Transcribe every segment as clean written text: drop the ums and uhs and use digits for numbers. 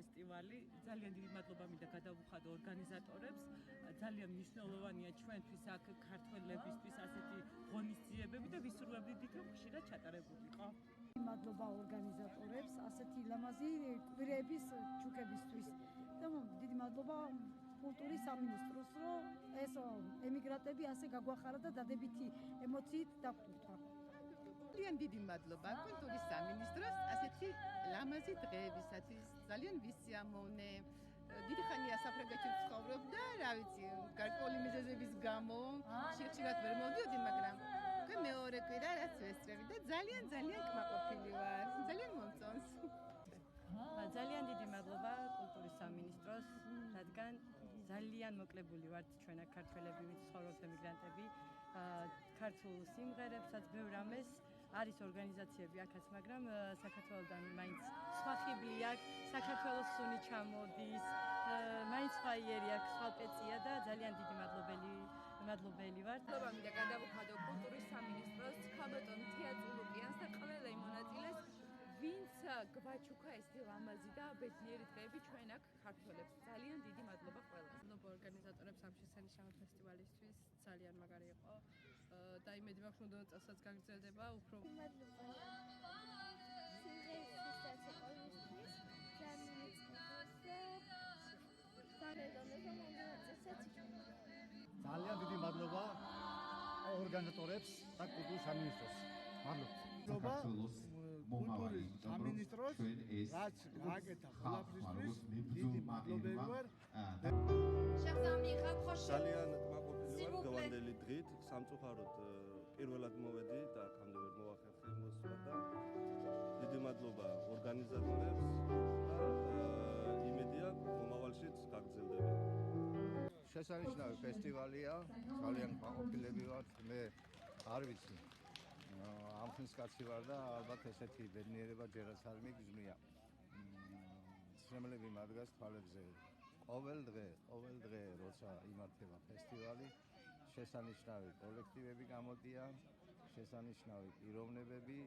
ფესტივალი. ძალიან დიდი მადლობა მინდა გადავუხადო ორგანიზატორებს. ძალიან მნიშვნელოვანია ჩვენთვის აქ ქართველებისთვის ასეთი ღონისძიებები და ვისურვებდით, რომ ხშირად ჩატარებულიყო. მადლობა ორგანიზატორებს ასეთი ლამაზი კვირეების ჩუქებისთვის და დიდი მადლობა კულტურის სამინისტროს, რომ ეს ემიგრანტები ასე გაგვახარა და დადებითი ემოციით დაგვტვირთვა. ძალიან დიდი მადლობა კულტურის სამინისტროს ასეთი ლამაზი დღეებისათვის. ძალიან ვისიამოვნე. დიდი ხანია საფრანგეთში ვცხოვრობ და რა ვიცი, გარკვეული მიზეზების გამო ხშირად ვერ მოვდიოდი, მაგრამ მეორე კვირა რაც ვესწრები და ძალიან კმაყოფილი ვარ. ძალიან მომწონს. ძალიან დიდი მადლობა კულტურის სამინისტროს, რადგან ძალიან მოკლებული ვართ ჩვენ აქ ქართველები, ვინც ცხოვრობთ ემიგრანტები, ქართულ სიმღერებსაც, ბევრ ამას არის ორგანიზაციები აქაც, მაგრამ საქართველოსდან მაინც სხვა ხიბლი აქვს, საქართველოს სუნი ჩამოდის, მაინც სხვა იერი აქვს, სხვა პეწია და ძალიან დიდი მადლობელი ვართ. მადლობა მინდა გადავუხადო კულტურის სამინისტროს, ქალბატონ თეატრ ლუკიანს და ყველა იმ მონაწილეს, ვინც გვაჩუქა ესეთი ლამაზი და ბედნიერი დღეები ჩვენ აქ ქართველებს. ძალიან დიდი მადლობა ყველას. მადლობა ორგანიზატორებს ამ შესანიშნავი ფესტივალისთვის, ძალიან მაგარი იყო და იმედი მაქვს, რომ მომდევნო წელსაც გაგრძელდება უფრო. მადლობა. სიმღერის დასაწყისისთვის ძალიან დიდი მადლობა ორგანიზატორებს და კულტურის სამინისტროს. მადლობა. კულტურის სამინისტროს, რაც გააკეთა ყველაფრისთვის, დიდი მადლობელი ვარ. ძალიან კმაყოფილი ვარ დღევანდელი დღით, სამწუხაროდ პირველად მოვედი და აქამდე ვერ მოვახერხე მოსვლა და დიდი მადლობა ორგანიზატორებს და იმედია მომავალშიც გაგრძელდება. შესანიშნავი ფესტივალია, ძალიან კმაყოფილები ვართ, მე არ ვიცი. ამ ხნის კაცი ვარ და ალბათ ესეთი ბედნიერება ჯერაც არ მიგზნია. შემლები მადგას თვალებზე ყოველ დღე როცა იმართება ფესტივალი, შესანიშნავი კოლექტივები გამოდიან, შესანიშნავი პიროვნებები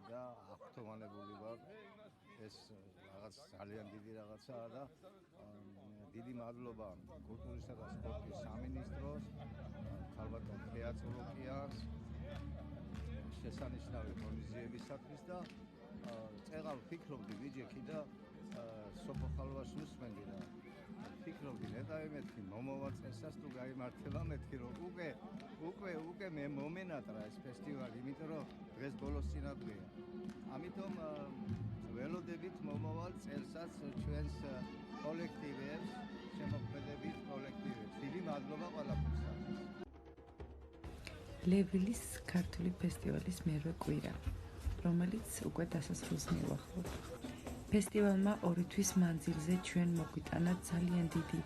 და აღფრთოვანებული ვარ. ეს რაღაც ძალიან დიდი რაღაცაა და დიდი მადლობა კულტურისა და სპორტის სამინისტროს, ქალბატონ თეატრ ლუკიანს შესანიშნავი ღონისძიებისათვის და წეღავ ფიქრობდი ვიჯექი და სოფო ხალვას უსმენდი და ფიქრობდი ნეტავი მეთქი მომავალ წელსაც თუ გაიმართება მეთქი რომ უკვე მე მომენატრა ეს ფესტივალი, იმიტომ რომ დღეს ბოლოს წინადღეა. ამიტომ ველოდებით მომავალ წელსაც ჩვენს კოლექტივებს, შემოქმედებით კოლექტივებს. დიდი მადლობა ყველაფრისთვის. ლევილის ქართული ფესტივალის მერვე კვირა, რომელიც უკვე დასასრულს მიუახლოვდა. ფესტივალმა 2 თვის მანძილზე ჩვენ მოგვიტანა ძალიან დიდი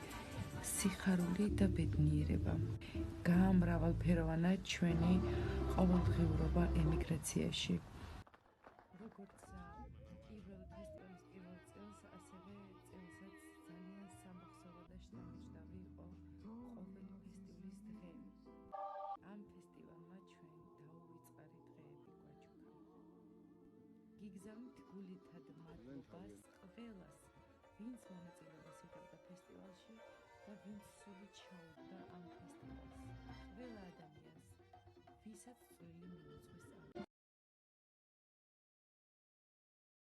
სიხარული და ბედნიერება. გაამრავალფეროვანა ჩვენი ყოველდღიურობა ემიგრაციაში. როგორც პირველ ფესტივალის პირველ წელს, ასევე წელსაც ძალიან სამახსოვრო და შთამბეჭდავი იყო ყოველი ფესტივალის დღე. ამ ფესტივალმა ჩვენ დაუვიწყარი დღეები გვაჩუქა. გიგზავნით გულითად მადლობას ყველას, ვინც მონაწილეობას იღებდა ფესტივალში და ვინც სულით ჩაუდგა ამ ფესტივალს. ყველა ადამიანს, ვისაც წვლილი მიუძღვის.